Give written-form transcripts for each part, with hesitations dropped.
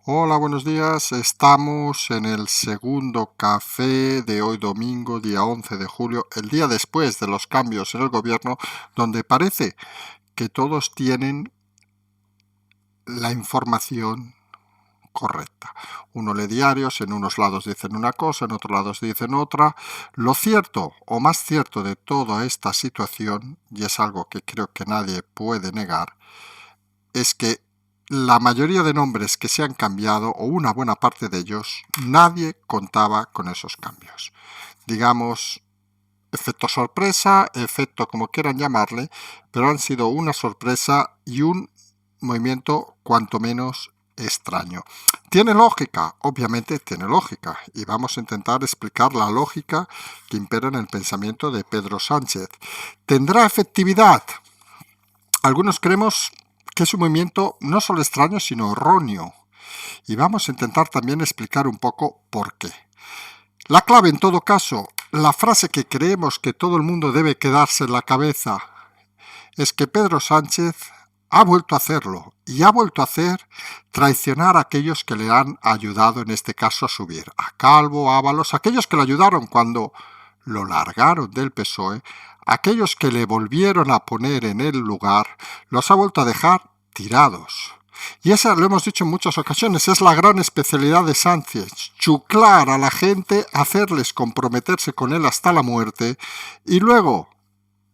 Hola, buenos días. Estamos en el segundo café de hoy domingo, día 11 de julio, el día después de los cambios en el gobierno, donde parece que todos tienen la información correcta. Uno lee diarios, en unos lados dicen una cosa, en otros lados dicen otra. Lo cierto, o más cierto de toda esta situación, y es algo que creo que nadie puede negar, es que la mayoría de nombres que se han cambiado, o una buena parte de ellos, nadie contaba con esos cambios. Digamos, efecto sorpresa, efecto como quieran llamarle, pero han sido una sorpresa y un movimiento cuanto menos extraño. ¿Tiene lógica? Obviamente tiene lógica, y vamos a intentar explicar la lógica que impera en el pensamiento de Pedro Sánchez. ¿Tendrá efectividad? Algunos creemos que es un movimiento no solo extraño, sino erróneo. Y vamos a intentar también explicar un poco por qué. La clave, en todo caso, la frase que creemos que todo el mundo debe quedarse en la cabeza, es que Pedro Sánchez ha vuelto a hacerlo, y ha vuelto a hacer traicionar a aquellos que le han ayudado, en este caso, a subir. A Calvo, a Ábalos, aquellos que le ayudaron cuando lo largaron del PSOE, aquellos que le volvieron a poner en el lugar, los ha vuelto a dejar tirados. Y esa, lo hemos dicho en muchas ocasiones, es la gran especialidad de Sánchez: chuclar a la gente, hacerles comprometerse con él hasta la muerte y luego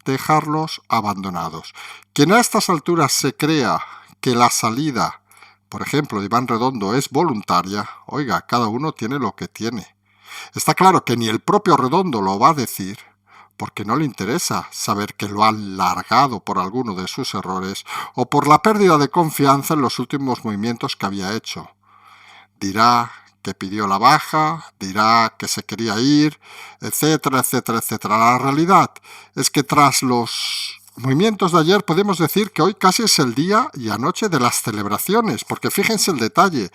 dejarlos abandonados. Quien a estas alturas se crea que la salida, por ejemplo, de Iván Redondo es voluntaria, oiga, cada uno tiene lo que tiene. Está claro que ni el propio Redondo lo va a decir, porque no le interesa saber que lo han largado por alguno de sus errores o por la pérdida de confianza en los últimos movimientos que había hecho. Dirá que pidió la baja, dirá que se quería ir, etcétera, etcétera, etcétera. La realidad es que tras los movimientos de ayer podemos decir que hoy casi es el día y anoche de las celebraciones, porque fíjense el detalle.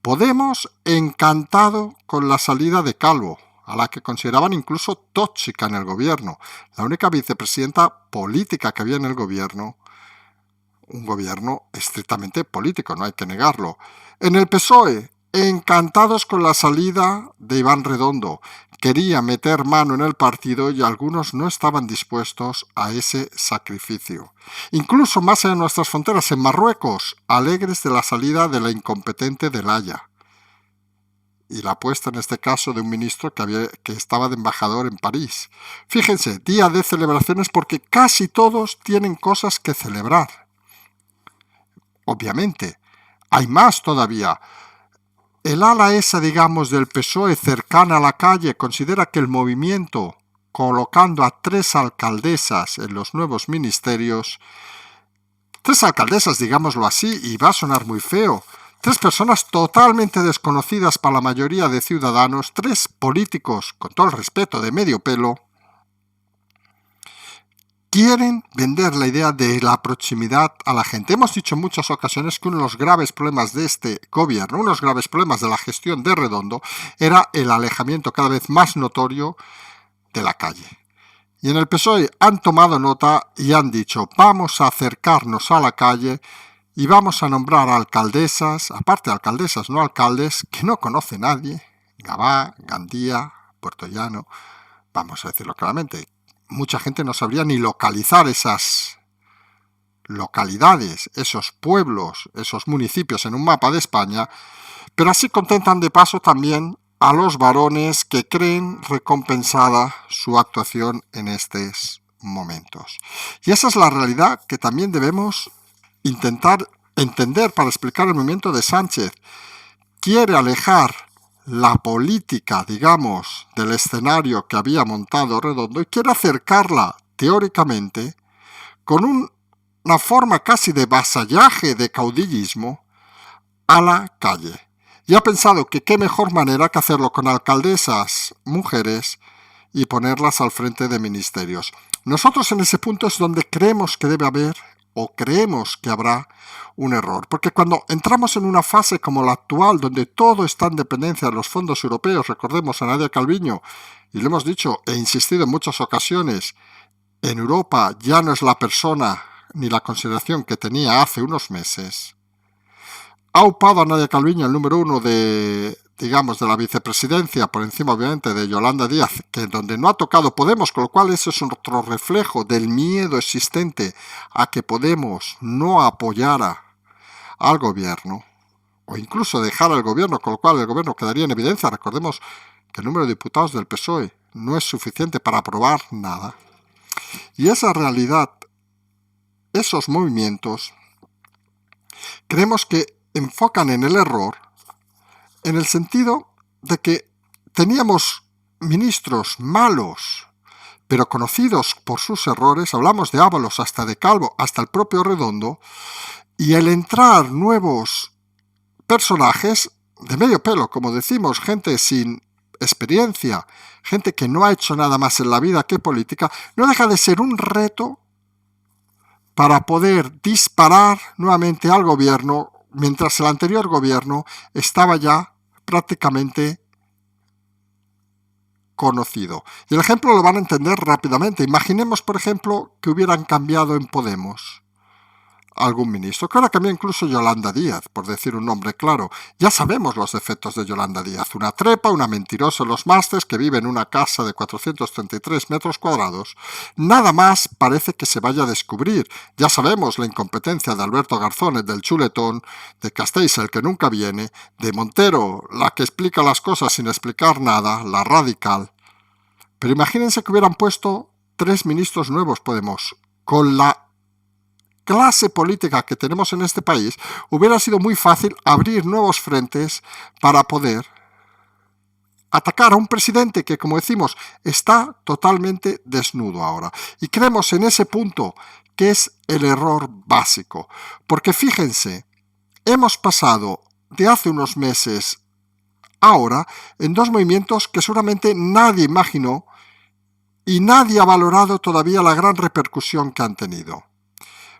Podemos encantado con la salida de Calvo, a la que consideraban incluso tóxica en el gobierno, la única vicepresidenta política que había en el gobierno, un gobierno estrictamente político, no hay que negarlo. En el PSOE, encantados con la salida de Iván Redondo. Quería meter mano en el partido y algunos no estaban dispuestos a ese sacrificio. Incluso más allá de nuestras fronteras, en Marruecos, alegres de la salida de la incompetente del Haya. Y la apuesta en este caso de un ministro que estaba de embajador en París. Fíjense, día de celebraciones porque casi todos tienen cosas que celebrar. Obviamente, hay más todavía. El ala esa, digamos, del PSOE cercana a la calle considera que el movimiento, colocando a 3 alcaldesas en los nuevos ministerios, 3 alcaldesas, digámoslo así, y va a sonar muy feo, 3 personas totalmente desconocidas para la mayoría de ciudadanos, 3 políticos, con todo el respeto, de medio pelo, quieren vender la idea de la proximidad a la gente. Hemos dicho en muchas ocasiones que uno de los graves problemas de este gobierno, uno de los graves problemas de la gestión de Redondo, era el alejamiento cada vez más notorio de la calle. Y en el PSOE han tomado nota y han dicho: vamos a acercarnos a la calle y vamos a nombrar alcaldesas, aparte de alcaldesas, no alcaldes, que no conoce nadie, Gavá, Gandía, Puerto Llano, vamos a decirlo claramente. Mucha gente no sabría ni localizar esas localidades, esos pueblos, esos municipios en un mapa de España, pero así contentan de paso también a los varones que creen recompensada su actuación en estos momentos. Y esa es la realidad que también debemos intentar entender para explicar el movimiento de Sánchez. Quiere alejar la política, digamos, del escenario que había montado Redondo y quiere acercarla, teóricamente, con una forma casi de vasallaje, de caudillismo, a la calle. Y ha pensado que qué mejor manera que hacerlo con alcaldesas mujeres y ponerlas al frente de ministerios. Nosotros en ese punto es donde creemos que debe haber, o creemos que habrá, un error, porque cuando entramos en una fase como la actual, donde todo está en dependencia de los fondos europeos, recordemos a Nadia Calviño, y lo hemos dicho e insistido en muchas ocasiones, en Europa ya no es la persona ni la consideración que tenía hace unos meses, ha upado a Nadia Calviño el número 1 de la vicepresidencia, por encima obviamente de Yolanda Díaz, que donde no ha tocado Podemos, con lo cual eso es otro reflejo del miedo existente a que Podemos no apoyara al gobierno, o incluso dejar al gobierno, con lo cual el gobierno quedaría en evidencia. Recordemos que el número de diputados del PSOE no es suficiente para aprobar nada. Y esa realidad, esos movimientos, creemos que enfocan en el error, en el sentido de que teníamos ministros malos, pero conocidos por sus errores. Hablamos de Ábalos, hasta de Calvo, hasta el propio Redondo, y el entrar nuevos personajes de medio pelo, como decimos, gente sin experiencia, gente que no ha hecho nada más en la vida que política, no deja de ser un reto para poder disparar nuevamente al gobierno, mientras el anterior gobierno estaba ya prácticamente conocido. Y el ejemplo lo van a entender rápidamente. Imaginemos, por ejemplo, que hubieran cambiado en Podemos algún ministro, que ahora cambia incluso Yolanda Díaz, por decir un nombre claro. Ya sabemos los defectos de Yolanda Díaz: una trepa, una mentirosa en los másters, que vive en una casa de 433 metros cuadrados. Nada más parece que se vaya a descubrir. Ya sabemos la incompetencia de Alberto Garzón, el del chuletón, de Castells, el que nunca viene, de Montero, la que explica las cosas sin explicar nada, la radical. Pero imagínense que hubieran puesto 3 ministros nuevos Podemos. Con la clase política que tenemos en este país, hubiera sido muy fácil abrir nuevos frentes para poder atacar a un presidente que, como decimos, está totalmente desnudo ahora. Y creemos en ese punto que es el error básico. Porque fíjense, hemos pasado de hace unos meses ahora en 2 movimientos que seguramente nadie imaginó y nadie ha valorado todavía la gran repercusión que han tenido.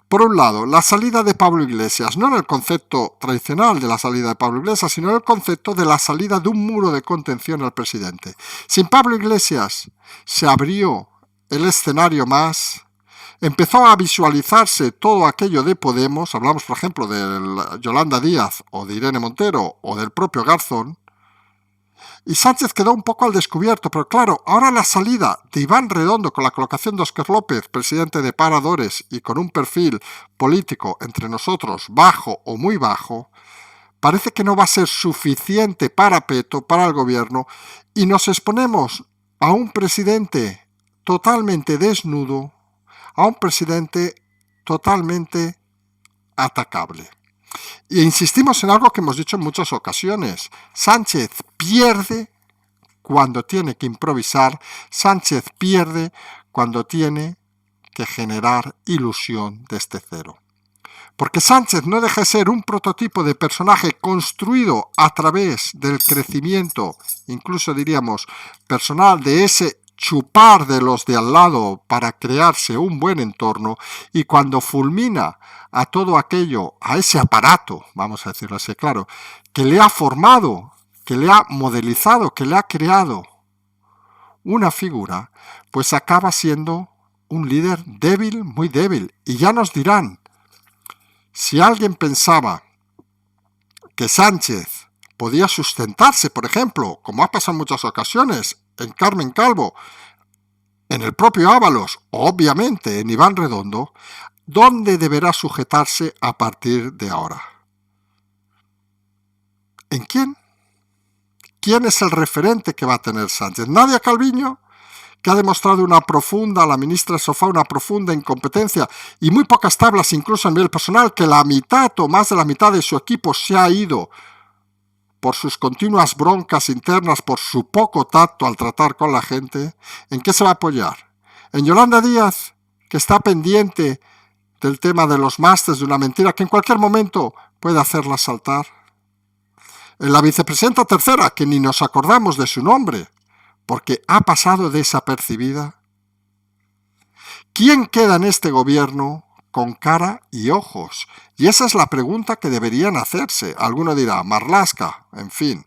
Por un lado, la salida de Pablo Iglesias, no en el concepto tradicional de la salida de Pablo Iglesias, sino en el concepto de la salida de un muro de contención al presidente. Sin Pablo Iglesias se abrió el escenario más, empezó a visualizarse todo aquello de Podemos. Hablamos, por ejemplo, de Yolanda Díaz o de Irene Montero o del propio Garzón, y Sánchez quedó un poco al descubierto. Pero claro, ahora la salida de Iván Redondo, con la colocación de Óscar López, presidente de Paradores, y con un perfil político entre nosotros bajo o muy bajo, parece que no va a ser suficiente parapeto para el gobierno, y nos exponemos a un presidente totalmente desnudo, a un presidente totalmente atacable. E insistimos en algo que hemos dicho en muchas ocasiones: Sánchez pierde cuando tiene que improvisar, Sánchez pierde cuando tiene que generar ilusión desde cero. Porque Sánchez no deja de ser un prototipo de personaje construido a través del crecimiento, incluso diríamos personal, de ese chupar de los de al lado para crearse un buen entorno, y cuando fulmina a todo aquello, a ese aparato, vamos a decirlo así claro, que le ha formado, que le ha modelizado, que le ha creado una figura, pues acaba siendo un líder débil, muy débil. Y ya nos dirán, si alguien pensaba que Sánchez podía sustentarse, por ejemplo, como ha pasado en muchas ocasiones, en Carmen Calvo, en el propio Ábalos, obviamente en Iván Redondo, ¿dónde deberá sujetarse a partir de ahora? ¿En quién? ¿Quién es el referente que va a tener Sánchez? ¿Nadia Calviño, que ha demostrado la ministra Sofá, una profunda incompetencia y muy pocas tablas incluso a nivel personal, que la mitad o más de la mitad de su equipo se ha ido por sus continuas broncas internas, por su poco tacto al tratar con la gente? ¿En qué se va a apoyar? ¿En Yolanda Díaz, que está pendiente del tema de los másters, de una mentira que en cualquier momento puede hacerla saltar? ¿En la vicepresidenta tercera, que ni nos acordamos de su nombre, porque ha pasado desapercibida? ¿Quién queda en este gobierno con cara y ojos? Y esa es la pregunta que deberían hacerse. Alguno dirá, Marlaska, en fin.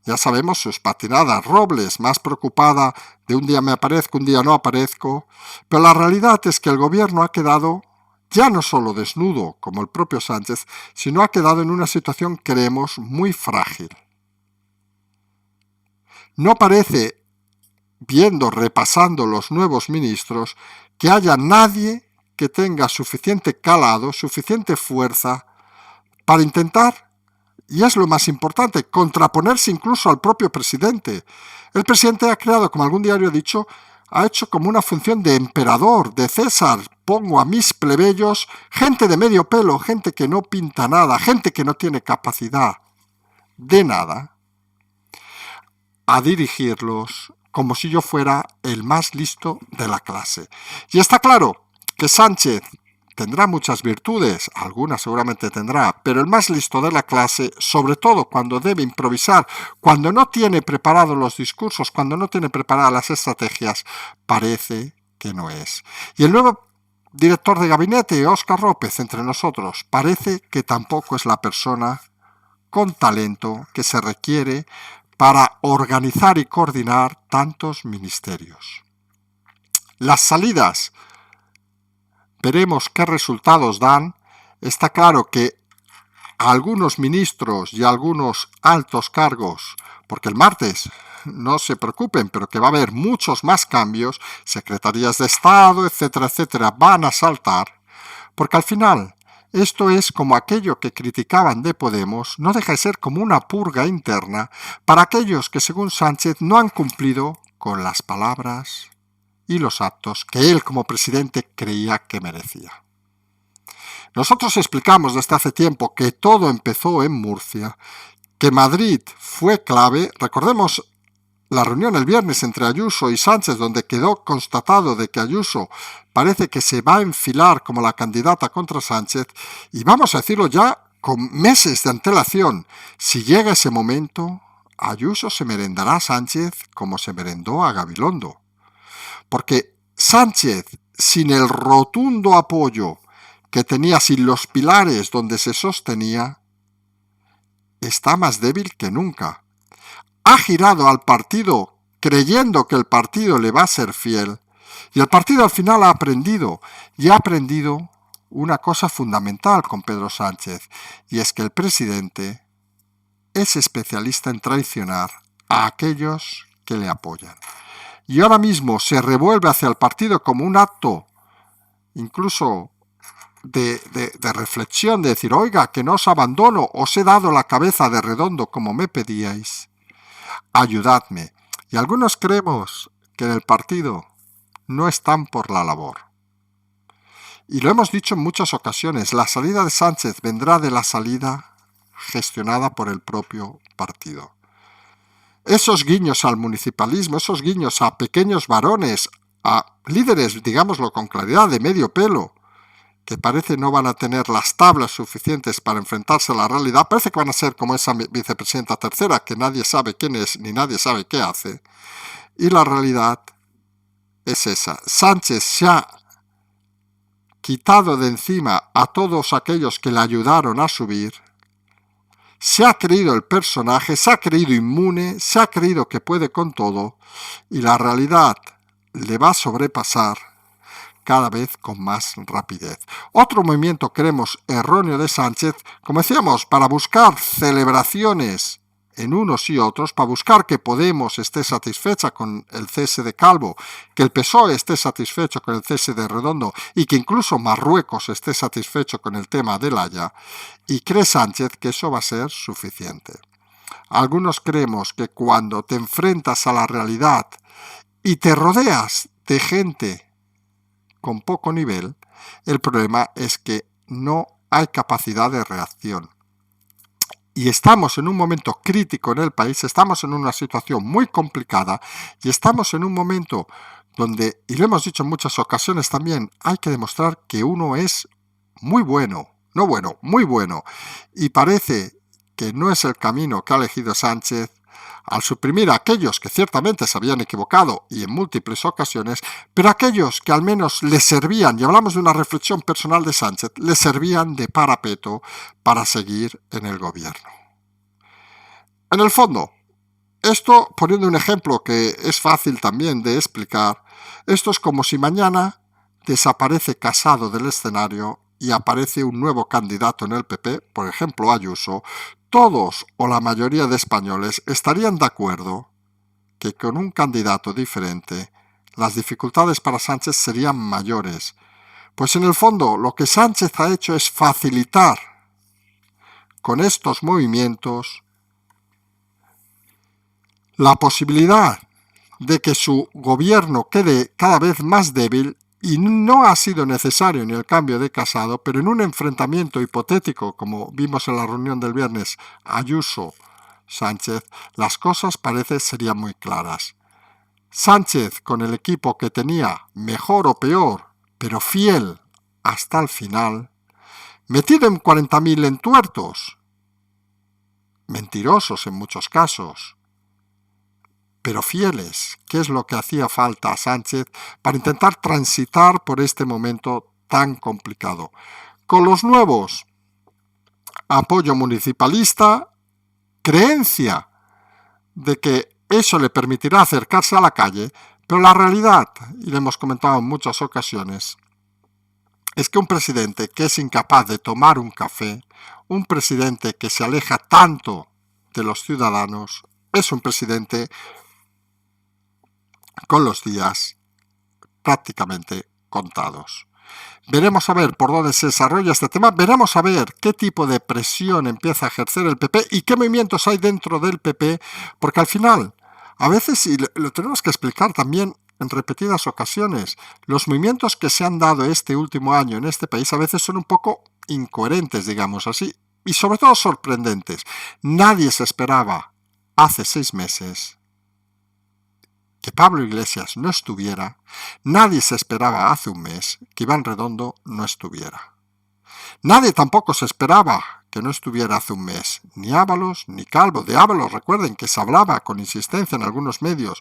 Ya sabemos sus patinadas. Robles, más preocupada de un día me aparezco, un día no aparezco. Pero la realidad es que el gobierno ha quedado ya no solo desnudo, como el propio Sánchez, sino ha quedado en una situación, creemos, muy frágil. No parece, repasando los nuevos ministros, que haya nadie que tenga suficiente calado, suficiente fuerza para intentar, y es lo más importante, contraponerse incluso al propio presidente. El presidente ha creado, como algún diario ha dicho, ha hecho como una función de emperador, de César. Pongo a mis plebeyos, gente de medio pelo, gente que no pinta nada, gente que no tiene capacidad de nada, a dirigirlos como si yo fuera el más listo de la clase. Y está claro que Sánchez tendrá muchas virtudes, algunas seguramente tendrá, pero el más listo de la clase, sobre todo cuando debe improvisar, cuando no tiene preparados los discursos, cuando no tiene preparadas las estrategias, parece que no es. Y el nuevo director de gabinete, Óscar López, entre nosotros, parece que tampoco es la persona con talento que se requiere para organizar y coordinar tantos ministerios. Las salidas, veremos qué resultados dan. Está claro que algunos ministros y algunos altos cargos, porque el martes, no se preocupen, pero que va a haber muchos más cambios, secretarías de Estado, etcétera, etcétera, van a saltar, porque al final esto es como aquello que criticaban de Podemos, no deja de ser como una purga interna para aquellos que, según Sánchez, no han cumplido con las palabras y los actos que él como presidente creía que merecía. Nosotros explicamos desde hace tiempo que todo empezó en Murcia, que Madrid fue clave. Recordemos la reunión el viernes entre Ayuso y Sánchez, donde quedó constatado de que Ayuso parece que se va a enfilar como la candidata contra Sánchez, y vamos a decirlo ya con meses de antelación, si llega ese momento, Ayuso se merendará a Sánchez como se merendó a Gabilondo. Porque Sánchez, sin el rotundo apoyo que tenía, sin los pilares donde se sostenía, está más débil que nunca. Ha girado al partido creyendo que el partido le va a ser fiel, y el partido al final ha aprendido, y ha aprendido una cosa fundamental con Pedro Sánchez, y es que el presidente es especialista en traicionar a aquellos que le apoyan. Y ahora mismo se revuelve hacia el partido como un acto incluso de reflexión, de decir, oiga, que no os abandono, os he dado la cabeza de redondo como me pedíais, ayudadme. Y algunos creemos que en el partido no están por la labor. Y lo hemos dicho en muchas ocasiones, la salida de Sánchez vendrá de la salida gestionada por el propio partido. Esos guiños al municipalismo, esos guiños a pequeños varones, a líderes, digámoslo con claridad, de medio pelo, que parece no van a tener las tablas suficientes para enfrentarse a la realidad, parece que van a ser como esa vicepresidenta tercera, que nadie sabe quién es ni nadie sabe qué hace, y la realidad es esa. Sánchez se ha quitado de encima a todos aquellos que le ayudaron a subir, se ha creído el personaje, se ha creído inmune, se ha creído que puede con todo, y la realidad le va a sobrepasar cada vez con más rapidez. Otro movimiento, creemos, erróneo de Sánchez, como decíamos, para buscar celebraciones en unos y otros, para buscar que Podemos esté satisfecha con el cese de Calvo, que el PSOE esté satisfecho con el cese de Redondo y que incluso Marruecos esté satisfecho con el tema del Haya, y cree Sánchez que eso va a ser suficiente. Algunos creemos que cuando te enfrentas a la realidad y te rodeas de gente con poco nivel, el problema es que no hay capacidad de reacción. Y estamos en un momento crítico en el país, estamos en una situación muy complicada y estamos en un momento donde, y lo hemos dicho en muchas ocasiones también, hay que demostrar que uno es muy bueno, no bueno, muy bueno. Y parece que no es el camino que ha elegido Sánchez al suprimir a aquellos que ciertamente se habían equivocado y en múltiples ocasiones, pero aquellos que al menos le servían, y hablamos de una reflexión personal de Sánchez, le servían de parapeto para seguir en el gobierno. En el fondo, esto, poniendo un ejemplo que es fácil también de explicar, esto es como si mañana desaparece Casado del escenario y aparece un nuevo candidato en el PP, por ejemplo Ayuso, todos o la mayoría de españoles estarían de acuerdo que con un candidato diferente las dificultades para Sánchez serían mayores. Pues en el fondo lo que Sánchez ha hecho es facilitar con estos movimientos la posibilidad de que su gobierno quede cada vez más débil, y no ha sido necesario ni el cambio de Casado, pero en un enfrentamiento hipotético, como vimos en la reunión del viernes, Ayuso-Sánchez, las cosas parece serían muy claras. Sánchez, con el equipo que tenía, mejor o peor, pero fiel hasta el final, metido en 40.000 entuertos, mentirosos en muchos casos, pero fieles, que es lo que hacía falta a Sánchez para intentar transitar por este momento tan complicado. Con los nuevos, apoyo municipalista, creencia de que eso le permitirá acercarse a la calle, pero la realidad, y lo hemos comentado en muchas ocasiones, es que un presidente que es incapaz de tomar un café, un presidente que se aleja tanto de los ciudadanos, es un presidente con los días prácticamente contados. Veremos a ver por dónde se desarrolla este tema, veremos a ver qué tipo de presión empieza a ejercer el PP y qué movimientos hay dentro del PP, porque al final, a veces, y lo tenemos que explicar también en repetidas ocasiones, los movimientos que se han dado este último año en este país a veces son un poco incoherentes, digamos así, y sobre todo sorprendentes. Nadie se esperaba hace 6 meses que Pablo Iglesias no estuviera, nadie se esperaba hace un mes que Iván Redondo no estuviera. Nadie tampoco se esperaba que no estuviera hace un mes, ni Ábalos ni Calvo. De Ábalos, recuerden que se hablaba con insistencia en algunos medios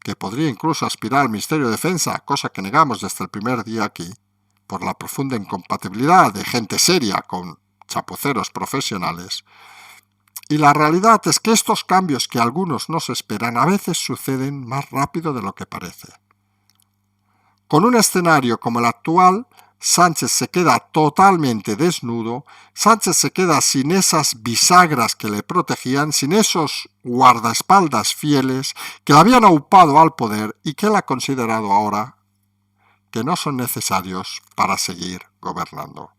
que podría incluso aspirar al Ministerio de Defensa, cosa que negamos desde el primer día aquí, por la profunda incompatibilidad de gente seria con chapuceros profesionales. Y la realidad es que estos cambios que algunos no se esperan a veces suceden más rápido de lo que parece. Con un escenario como el actual, Sánchez se queda totalmente desnudo, Sánchez se queda sin esas bisagras que le protegían, sin esos guardaespaldas fieles que le habían aupado al poder y que él ha considerado ahora que no son necesarios para seguir gobernando.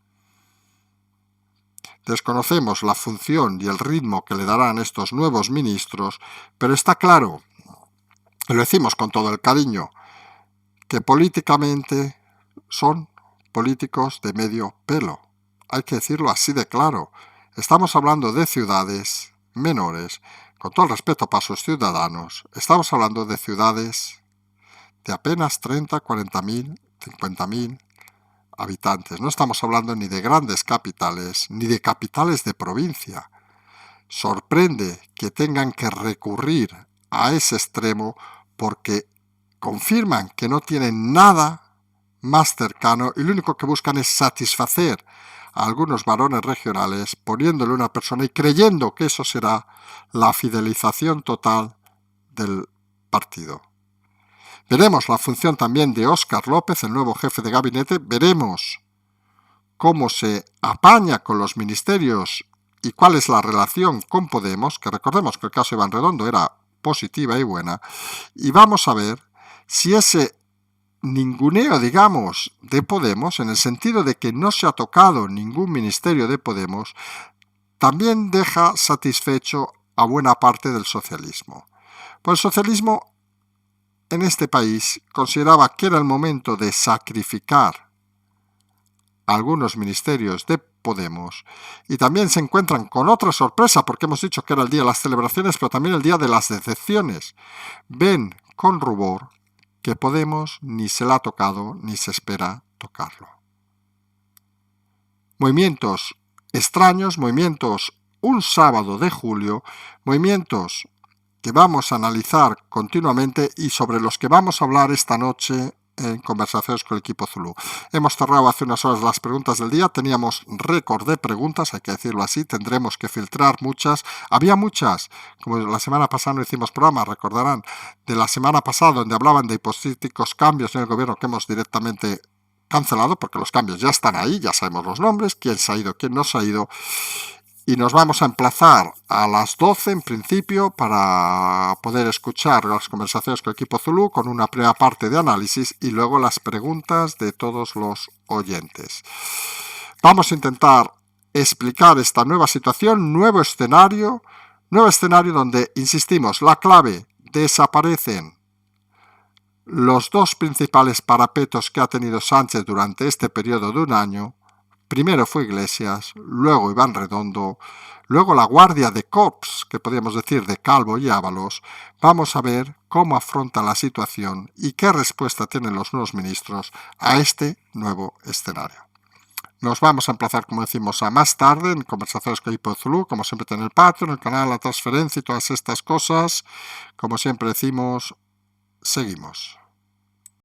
Desconocemos la función y el ritmo que le darán estos nuevos ministros, pero está claro, y lo decimos con todo el cariño, que políticamente son políticos de medio pelo. Hay que decirlo así de claro. Estamos hablando de ciudades menores, con todo el respeto para sus ciudadanos, estamos hablando de ciudades de apenas 30, 40.000, 50.000 habitantes. No estamos hablando ni de grandes capitales, ni de capitales de provincia. Sorprende que tengan que recurrir a ese extremo porque confirman que no tienen nada más cercano y lo único que buscan es satisfacer a algunos varones regionales poniéndole una persona y creyendo que eso será la fidelización total del partido. Veremos la función también de Óscar López, el nuevo jefe de gabinete. Veremos cómo se apaña con los ministerios y cuál es la relación con Podemos, que recordemos que el caso de Iván Redondo era positiva y buena. Y vamos a ver si ese ninguneo, digamos, de Podemos, en el sentido de que no se ha tocado ningún ministerio de Podemos, también deja satisfecho a buena parte del socialismo. Pues el socialismo en este país consideraba que era el momento de sacrificar algunos ministerios de Podemos y también se encuentran con otra sorpresa porque hemos dicho que era el día de las celebraciones pero también el día de las decepciones. Ven con rubor que Podemos ni se la ha tocado ni se espera tocarlo. Movimientos extraños, movimientos un sábado de julio, movimientos que vamos a analizar continuamente y sobre los que vamos a hablar esta noche en conversaciones con el equipo Zulu. Hemos cerrado hace unas horas las preguntas del día, teníamos récord de preguntas, hay que decirlo así, tendremos que filtrar muchas. Había muchas, como la semana pasada no hicimos programa, recordarán, de la semana pasada donde hablaban de hipotéticos cambios en el gobierno que hemos directamente cancelado porque los cambios ya están ahí, ya sabemos los nombres, quién se ha ido, quién no se ha ido. Y nos vamos a emplazar a las 12 en principio para poder escuchar las conversaciones con el equipo Zulu con una primera parte de análisis y luego las preguntas de todos los oyentes. Vamos a intentar explicar esta nueva situación, nuevo escenario donde, insistimos, la clave: desaparecen los dos principales parapetos que ha tenido Sánchez durante este periodo de un año. Primero fue Iglesias, luego Iván Redondo, luego la Guardia de Corps, que podríamos decir de Calvo y Ábalos. Vamos a ver cómo afronta la situación y qué respuesta tienen los nuevos ministros a este nuevo escenario. Nos vamos a emplazar, como decimos, a más tarde en conversaciones con el equipo de Zulu, como siempre en el Patreon, el canal, la transferencia y todas estas cosas. Como siempre decimos, seguimos.